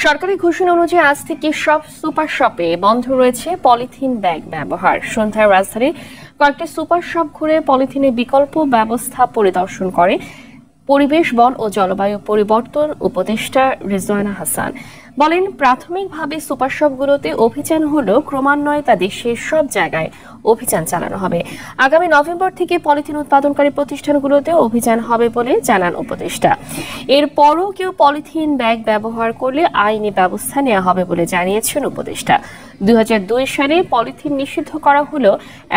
সরকারি ঘোষণা অনুযায়ী আজ থেকে সব সুপার শপে বন্ধ রয়েছে পলিথিন ব্যাগ ব্যবহার। সন্ধ্যায় রাজধানীর কয়েকটি সুপার শপ ঘুরে পলিথিনের বিকল্প ব্যবস্থা পরিদর্শন করে পরিবেশ, বন ও জলবায়ু পরিবর্তন উপদেষ্টা রিজওয়ানা হাসান। বলেন, প্রাথমিকভাবে সুপার শপগুলোতে অভিযান হলেও ক্রমান্বয়ে তা দেশের সব জায়গায় অভিযান চালানো হবে। আগামী নভেম্বর থেকে পলিথিন উৎপাদনকারী প্রতিষ্ঠানগুলোতেও অভিযান হবে বলে জানান উপদেষ্টা। এরপরও কেউ পলিথিন ব্যাগ ব্যবহার করলে আইনি ব্যবস্থা নেওয়া হবে বলে জানিয়েছেন উপদেষ্টা। 2002 সালে পলিথিন নিষিদ্ধ করা হলেও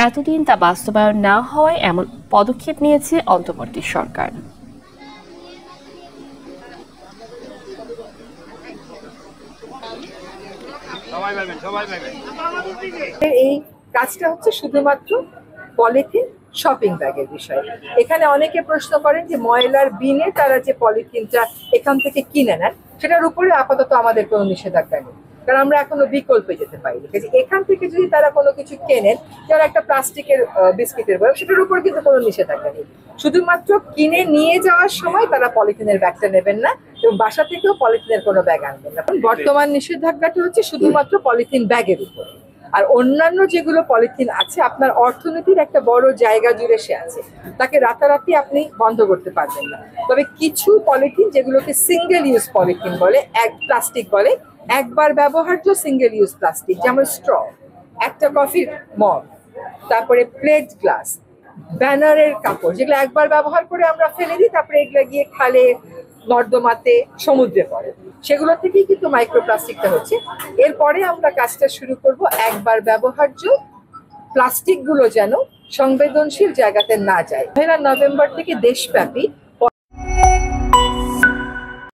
এতদিন তা বাস্তবায়ন না হওয়ায় এমন পদক্ষেপ নিয়েছে অন্তর্বর্তী সরকার। এই কাজটা হচ্ছে শুধুমাত্র পলিথিন শপিং ব্যাগের বিষয়। এখানে অনেকে প্রশ্ন করেন যে ময়লার বিনে তারা যে পলিথিনটা এখান থেকে কিনে নেন সেটার উপরে আপাতত আমাদের কোনো নিষেধাজ্ঞা নেই, কারণ আমরা এখনো বিকল্পে যেতে পারি। এখান থেকে যদি তারা কোনো কিছু কেনেন, যারা একটা প্লাস্টিকের বিস্কিটের বয়স, সেটার উপর কিন্তু কোনো নিষেধাজ্ঞা নেই। শুধুমাত্র কিনে নিয়ে যাওয়ার সময় তারা পলিথিনের ব্যাগটা নেবেন না এবং বাসা থেকেও পলিথিনের কোনো ব্যাগ আনবেন না। বর্তমান নিষেধাজ্ঞাটা হচ্ছে শুধুমাত্র পলিথিন ব্যাগের উপর, আর অন্যান্য যেগুলো পলিথিন আছে আপনার অর্থনীতির একটা বড় জায়গা জুড়ে সে আছে, তাকে রাতারাতি আপনি বন্ধ করতে পারবেন না। তবে কিছু পলিথিন যেগুলোকে সিঙ্গেল ইউজ পলিথিন বলে, প্লাস্টিক বলে, একবার ব্যবহার্য সিঙ্গেল ইউজ প্লাস্টিক, যেমন স্ট্র, একটা কফির মগ, তারপরে প্লেট গ্লাস, ব্যানারের কাপড়, যেগুলো একবার ব্যবহার করে আমরা ফেলে দিই, তারপরে এগুলো গিয়ে খালে, নর্দমাতে, সমুদ্রে পড়ে, সেগুলো থেকেই কিন্তু মাইক্রোপ্লাস্টিকটা হচ্ছে। এরপরে আমরা কাজটা শুরু করব একবার ব্যবহার্য প্লাস্টিকগুলো যেন সংবেদনশীল জায়গাতে না যায়। 1 নভেম্বর থেকে দেশব্যাপী